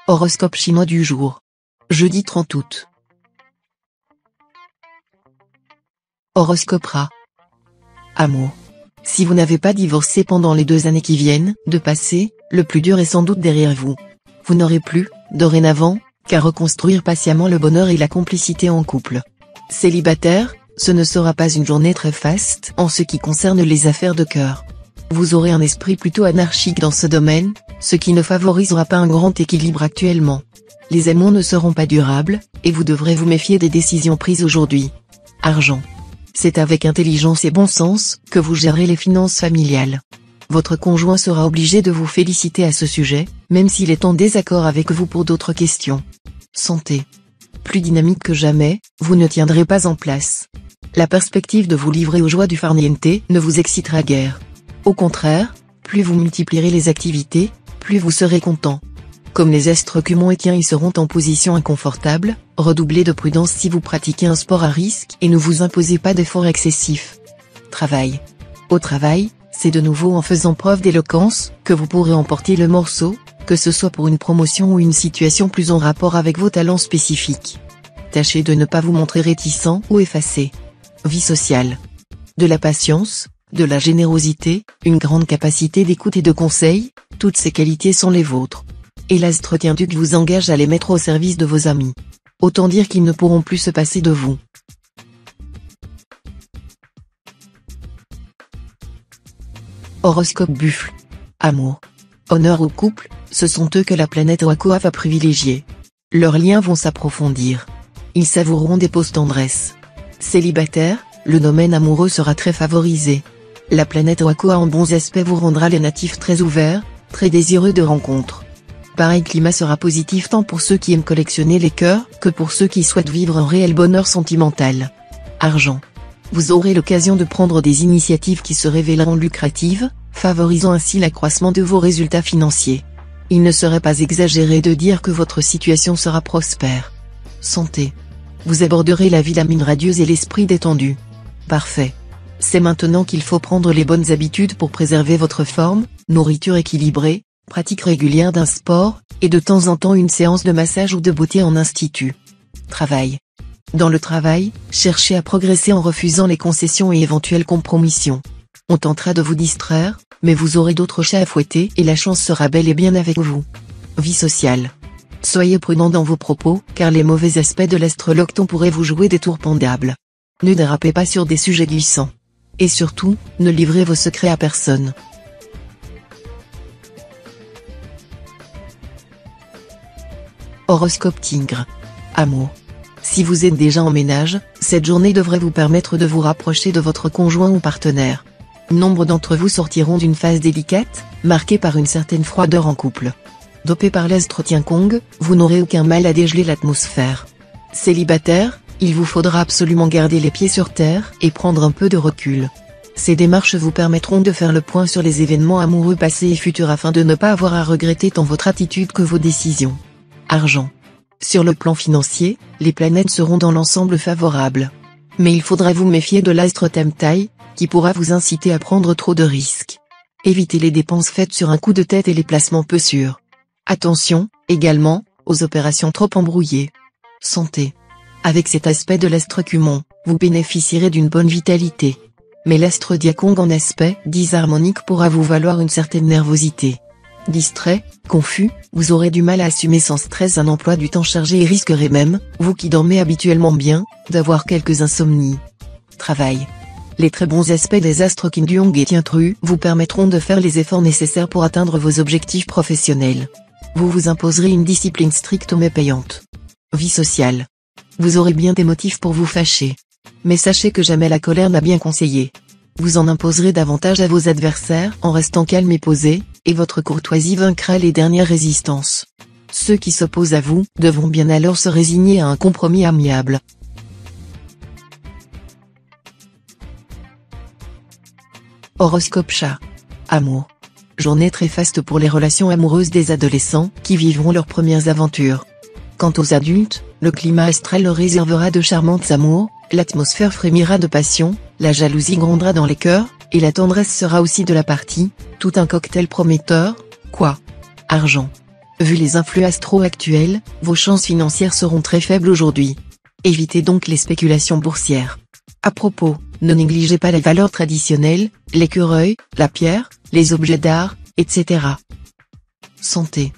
Horoscope chinois du jour. Jeudi 30 août. Horoscope Ra. Amour. Si vous n'avez pas divorcé pendant les 2 années qui viennent de passer, le plus dur est sans doute derrière vous. Vous n'aurez plus, dorénavant, qu'à reconstruire patiemment le bonheur et la complicité en couple. Célibataire, ce ne sera pas une journée très faste en ce qui concerne les affaires de cœur. Vous aurez un esprit plutôt anarchique dans ce domaine, ce qui ne favorisera pas un grand équilibre actuellement. Les amours ne seront pas durables, et vous devrez vous méfier des décisions prises aujourd'hui. Argent. C'est avec intelligence et bon sens que vous gérez les finances familiales. Votre conjoint sera obligé de vous féliciter à ce sujet, même s'il est en désaccord avec vous pour d'autres questions. Santé. Plus dynamique que jamais, vous ne tiendrez pas en place. La perspective de vous livrer aux joies du farniente ne vous excitera guère. Au contraire, plus vous multiplierez les activités, plus vous serez content. Comme les astres Cumon et Tien y seront en position inconfortable, redoublez de prudence si vous pratiquez un sport à risque et ne vous imposez pas d'efforts excessifs. Travail. Au travail, c'est de nouveau en faisant preuve d'éloquence que vous pourrez emporter le morceau, que ce soit pour une promotion ou une situation plus en rapport avec vos talents spécifiques. Tâchez de ne pas vous montrer réticent ou effacé. Vie sociale. De la patience, de la générosité, une grande capacité d'écoute et de conseil, toutes ces qualités sont les vôtres. Et l'astre Tien-Duc vous engage à les mettre au service de vos amis. Autant dire qu'ils ne pourront plus se passer de vous. Horoscope Buffle. Amour. Honneur au couple, ce sont eux que la planète Wakoa va privilégier. Leurs liens vont s'approfondir. Ils savoureront des pauses tendresse. Célibataire, le domaine amoureux sera très favorisé. La planète Wakoa en bons aspects vous rendra les natifs très ouverts, très désireux de rencontres. Pareil climat sera positif tant pour ceux qui aiment collectionner les cœurs que pour ceux qui souhaitent vivre un réel bonheur sentimental. Argent. Vous aurez l'occasion de prendre des initiatives qui se révéleront lucratives, favorisant ainsi l'accroissement de vos résultats financiers. Il ne serait pas exagéré de dire que votre situation sera prospère. Santé. Vous aborderez la vie la mine radieuse et l'esprit détendu. Parfait. C'est maintenant qu'il faut prendre les bonnes habitudes pour préserver votre forme, nourriture équilibrée, pratique régulière d'un sport, et de temps en temps une séance de massage ou de beauté en institut. Travail. Dans le travail, cherchez à progresser en refusant les concessions et éventuelles compromissions. On tentera de vous distraire, mais vous aurez d'autres chats à fouetter et la chance sera bel et bien avec vous. Vie sociale. Soyez prudent dans vos propos, car les mauvais aspects de l'astre Locton pourraient vous jouer des tours pendables. Ne dérapez pas sur des sujets glissants. Et surtout, ne livrez vos secrets à personne. Horoscope Tigre. Amour. Si vous êtes déjà en ménage, cette journée devrait vous permettre de vous rapprocher de votre conjoint ou partenaire. Nombre d'entre vous sortiront d'une phase délicate, marquée par une certaine froideur en couple. Dopé par l'astre Tien-Kong, vous n'aurez aucun mal à dégeler l'atmosphère. Célibataire, il vous faudra absolument garder les pieds sur terre et prendre un peu de recul. Ces démarches vous permettront de faire le point sur les événements amoureux passés et futurs afin de ne pas avoir à regretter tant votre attitude que vos décisions. Argent. Sur le plan financier, les planètes seront dans l'ensemble favorables. Mais il faudra vous méfier de l'astre Temtai, qui pourra vous inciter à prendre trop de risques. Évitez les dépenses faites sur un coup de tête et les placements peu sûrs. Attention, également, aux opérations trop embrouillées. Santé. Avec cet aspect de l'astre Cumon, vous bénéficierez d'une bonne vitalité. Mais l'astre Diakong en aspect disharmonique pourra vous valoir une certaine nervosité. Distrait, confus, vous aurez du mal à assumer sans stress un emploi du temps chargé et risquerez même, vous qui dormez habituellement bien, d'avoir quelques insomnies. Travail. Les très bons aspects des astres Kin Duong et Tien-Tru vous permettront de faire les efforts nécessaires pour atteindre vos objectifs professionnels. Vous vous imposerez une discipline stricte mais payante. Vie sociale. Vous aurez bien des motifs pour vous fâcher. Mais sachez que jamais la colère n'a bien conseillé. Vous en imposerez davantage à vos adversaires en restant calme et posé, et votre courtoisie vaincra les dernières résistances. Ceux qui s'opposent à vous devront bien alors se résigner à un compromis amiable. Horoscope Chat. Amour. Journée très faste pour les relations amoureuses des adolescents qui vivront leurs premières aventures. Quant aux adultes, le climat astral leur réservera de charmantes amours, l'atmosphère frémira de passion, la jalousie grondera dans les cœurs, et la tendresse sera aussi de la partie, tout un cocktail prometteur, quoi. Argent. Vu les influx astro actuels, vos chances financières seront très faibles aujourd'hui. Évitez donc les spéculations boursières. À propos, ne négligez pas les valeurs traditionnelles, l'écureuil, la pierre, les objets d'art, etc. Santé.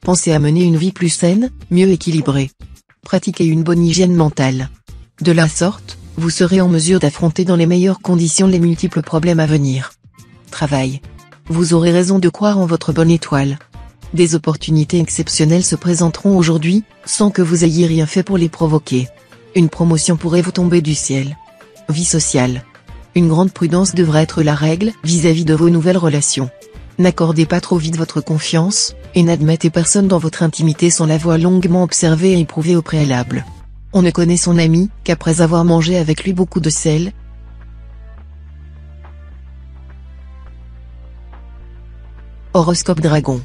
Pensez à mener une vie plus saine, mieux équilibrée. Pratiquez une bonne hygiène mentale. De la sorte, vous serez en mesure d'affronter dans les meilleures conditions les multiples problèmes à venir. Travail. Vous aurez raison de croire en votre bonne étoile. Des opportunités exceptionnelles se présenteront aujourd'hui, sans que vous ayez rien fait pour les provoquer. Une promotion pourrait vous tomber du ciel. Vie sociale. Une grande prudence devrait être la règle vis-à-vis de vos nouvelles relations. N'accordez pas trop vite votre confiance, et n'admettez personne dans votre intimité sans l'avoir longuement observé et éprouvé au préalable. On ne connaît son ami qu'après avoir mangé avec lui beaucoup de sel. Horoscope Dragon.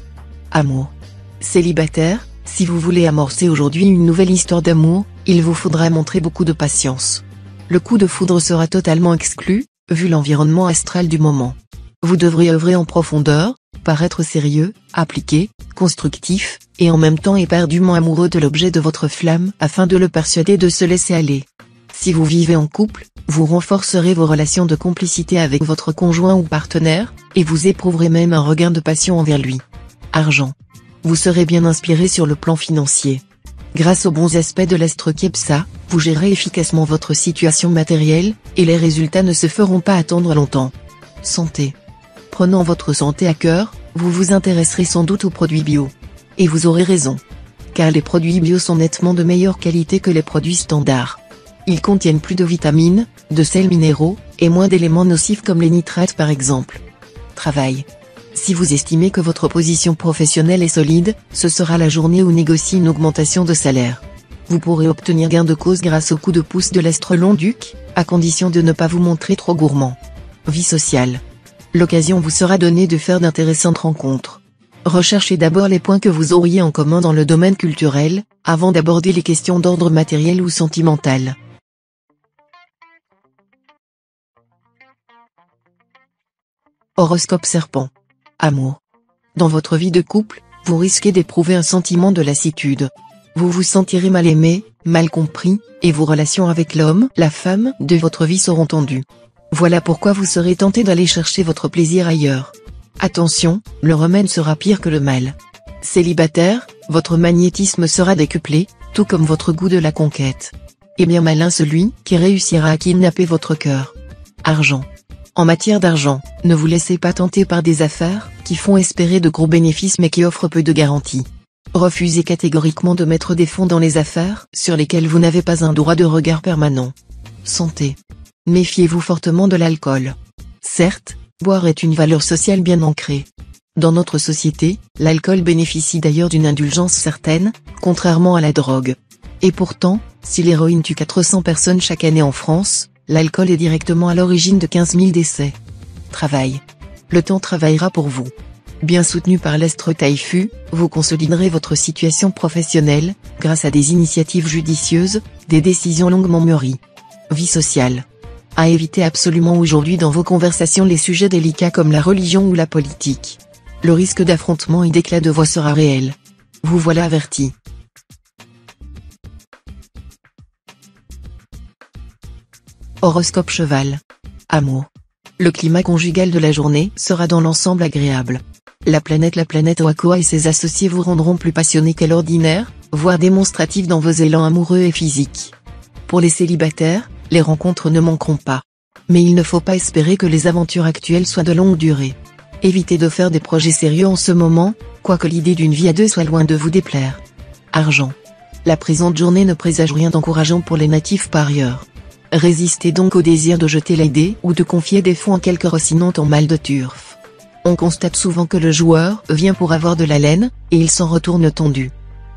Amour. Célibataire, si vous voulez amorcer aujourd'hui une nouvelle histoire d'amour, il vous faudra montrer beaucoup de patience. Le coup de foudre sera totalement exclu, vu l'environnement astral du moment. Vous devrez œuvrer en profondeur, paraître sérieux, appliqué, constructif, et en même temps éperdument amoureux de l'objet de votre flamme afin de le persuader de se laisser aller. Si vous vivez en couple, vous renforcerez vos relations de complicité avec votre conjoint ou partenaire, et vous éprouverez même un regain de passion envers lui. Argent. Vous serez bien inspiré sur le plan financier. Grâce aux bons aspects de l'astre Kepsa, vous gérez efficacement votre situation matérielle, et les résultats ne se feront pas attendre longtemps. Santé. Prenant votre santé à cœur, vous vous intéresserez sans doute aux produits bio. Et vous aurez raison. Car les produits bio sont nettement de meilleure qualité que les produits standards. Ils contiennent plus de vitamines, de sels minéraux, et moins d'éléments nocifs comme les nitrates par exemple. Travail. Si vous estimez que votre position professionnelle est solide, ce sera la journée où négociez une augmentation de salaire. Vous pourrez obtenir gain de cause grâce au coup de pouce de l'astre Long-Duc, à condition de ne pas vous montrer trop gourmand. Vie sociale. L'occasion vous sera donnée de faire d'intéressantes rencontres. Recherchez d'abord les points que vous auriez en commun dans le domaine culturel, avant d'aborder les questions d'ordre matériel ou sentimental. Horoscope Serpent. Amour. Dans votre vie de couple, vous risquez d'éprouver un sentiment de lassitude. Vous vous sentirez mal aimé, mal compris, et vos relations avec l'homme, la femme de votre vie seront tendues. Voilà pourquoi vous serez tenté d'aller chercher votre plaisir ailleurs. Attention, le remède sera pire que le mal. Célibataire, votre magnétisme sera décuplé, tout comme votre goût de la conquête. Et bien malin celui qui réussira à kidnapper votre cœur. Argent. En matière d'argent, ne vous laissez pas tenter par des affaires qui font espérer de gros bénéfices mais qui offrent peu de garanties. Refusez catégoriquement de mettre des fonds dans les affaires sur lesquelles vous n'avez pas un droit de regard permanent. Santé. Méfiez-vous fortement de l'alcool. Certes, boire est une valeur sociale bien ancrée. Dans notre société, l'alcool bénéficie d'ailleurs d'une indulgence certaine, contrairement à la drogue. Et pourtant, si l'héroïne tue 400 personnes chaque année en France, l'alcool est directement à l'origine de 15 000 décès. Travail. Le temps travaillera pour vous. Bien soutenu par l'astre Taïfu, vous consoliderez votre situation professionnelle, grâce à des initiatives judicieuses, des décisions longuement mûries. Vie sociale. À éviter absolument aujourd'hui dans vos conversations les sujets délicats comme la religion ou la politique. Le risque d'affrontement et d'éclat de voix sera réel. Vous voilà averti. Horoscope Cheval. Amour. Le climat conjugal de la journée sera dans l'ensemble agréable. La planète Wakoa et ses associés vous rendront plus passionnés qu'à l'ordinaire, voire démonstratifs dans vos élans amoureux et physiques. Pour les célibataires, les rencontres ne manqueront pas. Mais il ne faut pas espérer que les aventures actuelles soient de longue durée. Évitez de faire des projets sérieux en ce moment, quoique l'idée d'une vie à deux soit loin de vous déplaire. Argent. La présente journée ne présage rien d'encourageant pour les natifs parieurs. Résistez donc au désir de jeter les dés ou de confier des fonds à quelque rossinant en mal de turf. On constate souvent que le joueur vient pour avoir de la laine, et il s'en retourne tondu.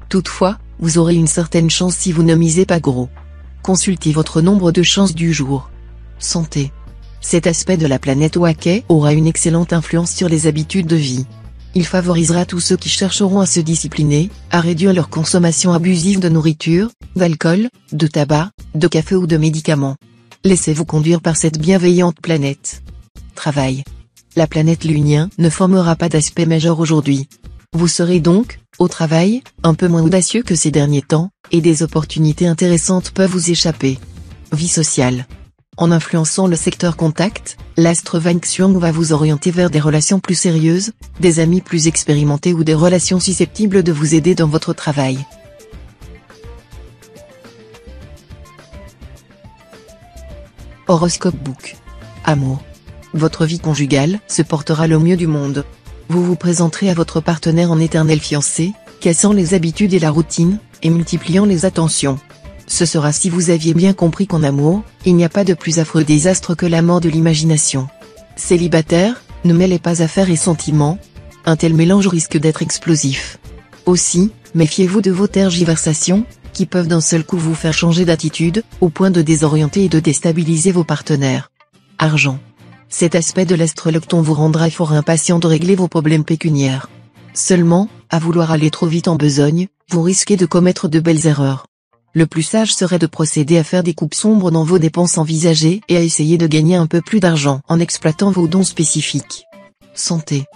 Toutefois, vous aurez une certaine chance si vous ne misez pas gros. Consultez votre nombre de chances du jour. Santé. Cet aspect de la planète Wakai aura une excellente influence sur les habitudes de vie. Il favorisera tous ceux qui chercheront à se discipliner, à réduire leur consommation abusive de nourriture, d'alcool, de tabac, de café ou de médicaments. Laissez-vous conduire par cette bienveillante planète. Travail. La planète Lunien ne formera pas d'aspect majeur aujourd'hui. Vous serez donc, au travail, un peu moins audacieux que ces derniers temps, et des opportunités intéressantes peuvent vous échapper. Vie sociale. En influençant le secteur contact, l'astre Wang Xiong va vous orienter vers des relations plus sérieuses, des amis plus expérimentés ou des relations susceptibles de vous aider dans votre travail. Horoscope Book. Amour. Votre vie conjugale se portera le mieux du monde. Vous vous présenterez à votre partenaire en éternel fiancé, cassant les habitudes et la routine, et multipliant les attentions. Ce sera si vous aviez bien compris qu'en amour, il n'y a pas de plus affreux désastre que la mort de l'imagination. Célibataire, ne mêlez pas affaires et sentiments. Un tel mélange risque d'être explosif. Aussi, méfiez-vous de vos tergiversations, qui peuvent d'un seul coup vous faire changer d'attitude, au point de désorienter et de déstabiliser vos partenaires. Argent. Cet aspect de l'astrologue vous rendra fort impatient de régler vos problèmes pécuniaires. Seulement, à vouloir aller trop vite en besogne, vous risquez de commettre de belles erreurs. Le plus sage serait de procéder à faire des coupes sombres dans vos dépenses envisagées et à essayer de gagner un peu plus d'argent en exploitant vos dons spécifiques. Santé.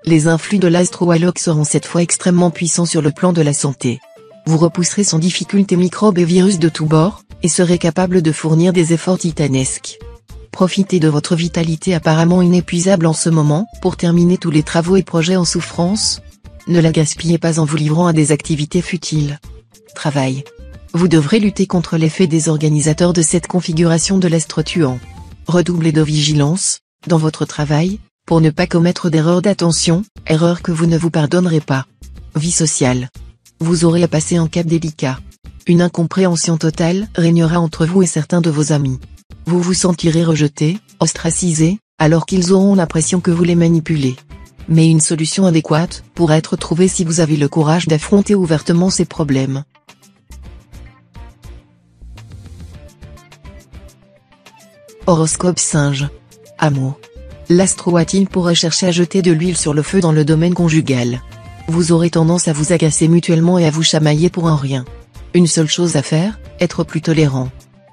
Les influx de l'astro-alloc seront cette fois extrêmement puissants sur le plan de la santé. Vous repousserez sans difficulté microbes et virus de tous bords, et serez capable de fournir des efforts titanesques. Profitez de votre vitalité apparemment inépuisable en ce moment, pour terminer tous les travaux et projets en souffrance. Ne la gaspillez pas en vous livrant à des activités futiles. Travail. Vous devrez lutter contre l'effet des organisateurs de cette configuration de l'astre tuant. Redoublez de vigilance, dans votre travail, pour ne pas commettre d'erreurs d'attention, erreurs que vous ne vous pardonnerez pas. Vie sociale. Vous aurez à passer un cap délicat. Une incompréhension totale régnera entre vous et certains de vos amis. Vous vous sentirez rejeté, ostracisé, alors qu'ils auront l'impression que vous les manipulez. Mais une solution adéquate pourra être trouvée si vous avez le courage d'affronter ouvertement ces problèmes. Horoscope Singe. Amour. L'astro-watine pourrait chercher à jeter de l'huile sur le feu dans le domaine conjugal. Vous aurez tendance à vous agacer mutuellement et à vous chamailler pour un rien. Une seule chose à faire, être plus tolérant.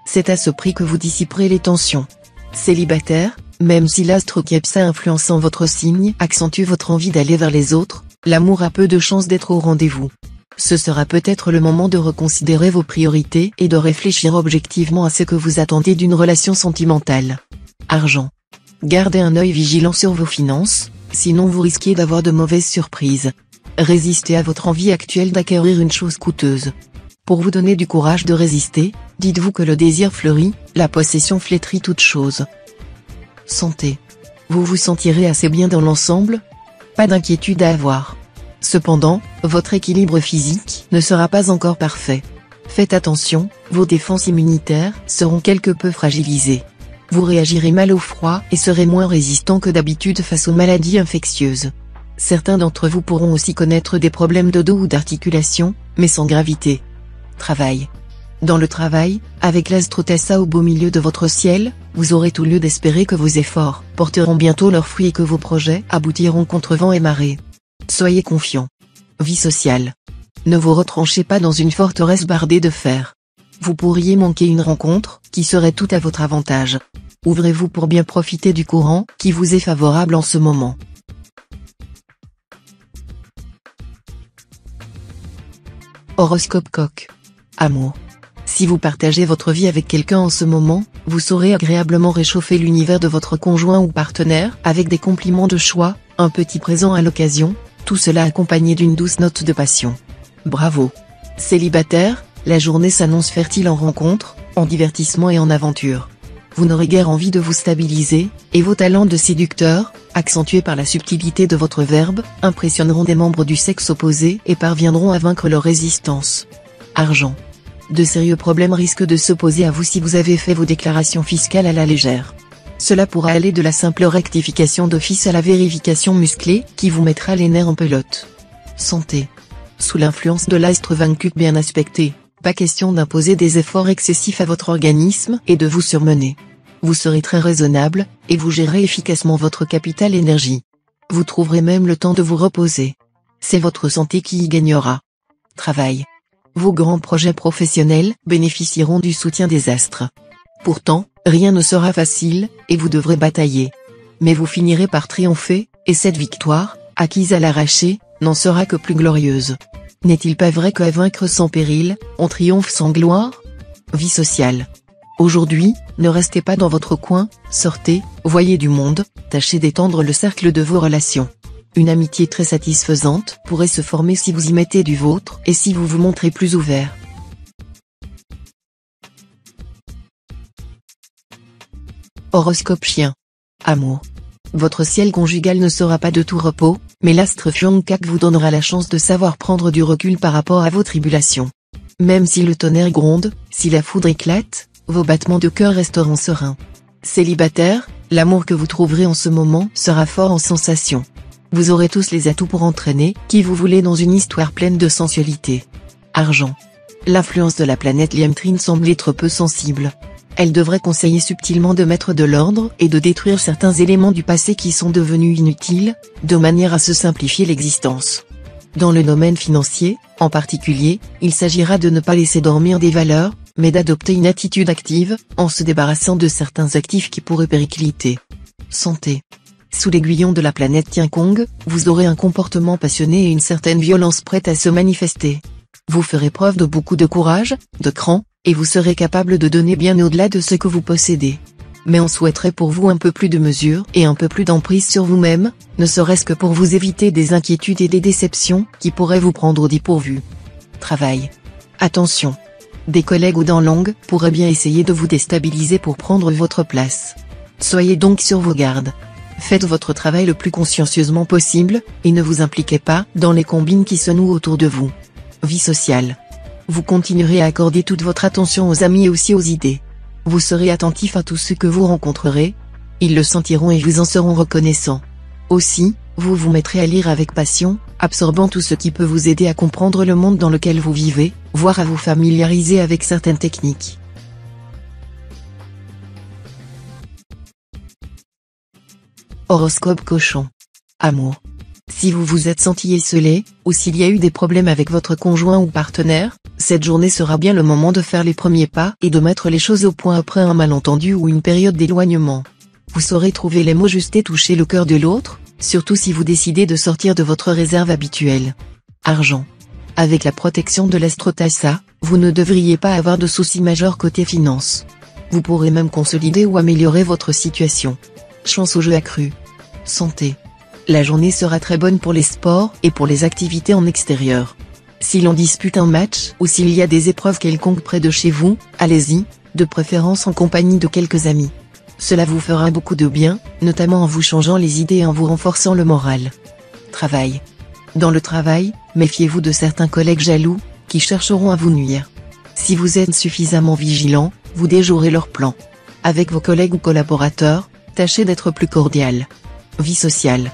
C'est à ce prix que vous dissiperez les tensions. Célibataire, même si l'astre Kepsa influençant votre signe accentue votre envie d'aller vers les autres, l'amour a peu de chances d'être au rendez-vous. Ce sera peut-être le moment de reconsidérer vos priorités et de réfléchir objectivement à ce que vous attendez d'une relation sentimentale. Argent. Gardez un œil vigilant sur vos finances, sinon vous risquez d'avoir de mauvaises surprises. Résistez à votre envie actuelle d'acquérir une chose coûteuse. Pour vous donner du courage de résister, dites-vous que le désir fleurit, la possession flétrit toute chose. Santé. Vous vous sentirez assez bien dans l'ensemble? Pas d'inquiétude à avoir. Cependant, votre équilibre physique ne sera pas encore parfait. Faites attention, vos défenses immunitaires seront quelque peu fragilisées. Vous réagirez mal au froid et serez moins résistant que d'habitude face aux maladies infectieuses. Certains d'entre vous pourront aussi connaître des problèmes de dos ou d'articulation, mais sans gravité. Travail. Dans le travail, avec l'astre Tassa au beau milieu de votre ciel, vous aurez tout lieu d'espérer que vos efforts porteront bientôt leurs fruits et que vos projets aboutiront contre vent et marée. Soyez confiant. Vie sociale. Ne vous retranchez pas dans une forteresse bardée de fer. Vous pourriez manquer une rencontre qui serait tout à votre avantage. Ouvrez-vous pour bien profiter du courant qui vous est favorable en ce moment. Horoscope Coq. Amour. Si vous partagez votre vie avec quelqu'un en ce moment, vous saurez agréablement réchauffer l'univers de votre conjoint ou partenaire avec des compliments de choix, un petit présent à l'occasion, tout cela accompagné d'une douce note de passion. Bravo. Célibataire, la journée s'annonce fertile en rencontres, en divertissements et en aventures. Vous n'aurez guère envie de vous stabiliser, et vos talents de séducteur, accentués par la subtilité de votre verbe, impressionneront des membres du sexe opposé et parviendront à vaincre leur résistance. Argent. De sérieux problèmes risquent de s'opposer à vous si vous avez fait vos déclarations fiscales à la légère. Cela pourra aller de la simple rectification d'office à la vérification musclée qui vous mettra les nerfs en pelote. Santé. Sous l'influence de l'astre vaincu bien aspecté, pas question d'imposer des efforts excessifs à votre organisme et de vous surmener. Vous serez très raisonnable, et vous gérerez efficacement votre capital énergie. Vous trouverez même le temps de vous reposer. C'est votre santé qui y gagnera. Travail. Vos grands projets professionnels bénéficieront du soutien des astres. Pourtant, rien ne sera facile, et vous devrez batailler. Mais vous finirez par triompher, et cette victoire, acquise à l'arraché, n'en sera que plus glorieuse. N'est-il pas vrai qu'à vaincre sans péril, on triomphe sans gloire? Vie sociale. Aujourd'hui, ne restez pas dans votre coin, sortez, voyez du monde, tâchez d'étendre le cercle de vos relations. Une amitié très satisfaisante pourrait se former si vous y mettez du vôtre et si vous vous montrez plus ouvert. Horoscope chien. Amour. Votre ciel conjugal ne sera pas de tout repos, mais l'astre Pyeongchak vous donnera la chance de savoir prendre du recul par rapport à vos tribulations. Même si le tonnerre gronde, si la foudre éclate, vos battements de cœur resteront sereins. Célibataire, l'amour que vous trouverez en ce moment sera fort en sensations. Vous aurez tous les atouts pour entraîner qui vous voulez dans une histoire pleine de sensualité. Argent. L'influence de la planète Liemtrin semble être peu sensible. Elle devrait conseiller subtilement de mettre de l'ordre et de détruire certains éléments du passé qui sont devenus inutiles, de manière à se simplifier l'existence. Dans le domaine financier, en particulier, il s'agira de ne pas laisser dormir des valeurs, mais d'adopter une attitude active, en se débarrassant de certains actifs qui pourraient péricliter. Santé. Sous l'aiguillon de la planète Tiankong, vous aurez un comportement passionné et une certaine violence prête à se manifester. Vous ferez preuve de beaucoup de courage, de cran, et vous serez capable de donner bien au-delà de ce que vous possédez. Mais on souhaiterait pour vous un peu plus de mesure et un peu plus d'emprise sur vous-même, ne serait-ce que pour vous éviter des inquiétudes et des déceptions qui pourraient vous prendre au dépourvu. Travail. Attention. Des collègues aux dents longues pourraient bien essayer de vous déstabiliser pour prendre votre place. Soyez donc sur vos gardes. Faites votre travail le plus consciencieusement possible, et ne vous impliquez pas dans les combines qui se nouent autour de vous. Vie sociale. Vous continuerez à accorder toute votre attention aux amis et aussi aux idées. Vous serez attentif à tout ce que vous rencontrerez. Ils le sentiront et vous en seront reconnaissants. Aussi, vous vous mettrez à lire avec passion, absorbant tout ce qui peut vous aider à comprendre le monde dans lequel vous vivez, voire à vous familiariser avec certaines techniques. Horoscope cochon. Amour. Si vous vous êtes senti esseulé, ou s'il y a eu des problèmes avec votre conjoint ou partenaire, cette journée sera bien le moment de faire les premiers pas et de mettre les choses au point après un malentendu ou une période d'éloignement. Vous saurez trouver les mots justes et toucher le cœur de l'autre, surtout si vous décidez de sortir de votre réserve habituelle. Argent. Avec la protection de l'Astrotassa, vous ne devriez pas avoir de soucis majeurs côté finance. Vous pourrez même consolider ou améliorer votre situation. Chance au jeu accrue. Santé. La journée sera très bonne pour les sports et pour les activités en extérieur. Si l'on dispute un match ou s'il y a des épreuves quelconques près de chez vous, allez-y, de préférence en compagnie de quelques amis. Cela vous fera beaucoup de bien, notamment en vous changeant les idées et en vous renforçant le moral. Travail. Dans le travail, méfiez-vous de certains collègues jaloux, qui chercheront à vous nuire. Si vous êtes suffisamment vigilant, vous déjouerez leurs plans. Avec vos collègues ou collaborateurs, tâchez d'être plus cordial. Vie sociale.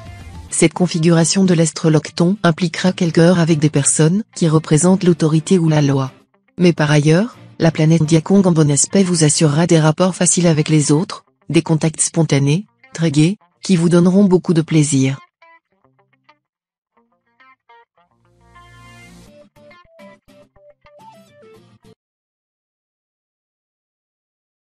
Cette configuration de l'astrolocton impliquera quelques heures avec des personnes qui représentent l'autorité ou la loi. Mais par ailleurs, la planète Diakong en bon aspect vous assurera des rapports faciles avec les autres, des contacts spontanés, très gais, qui vous donneront beaucoup de plaisir.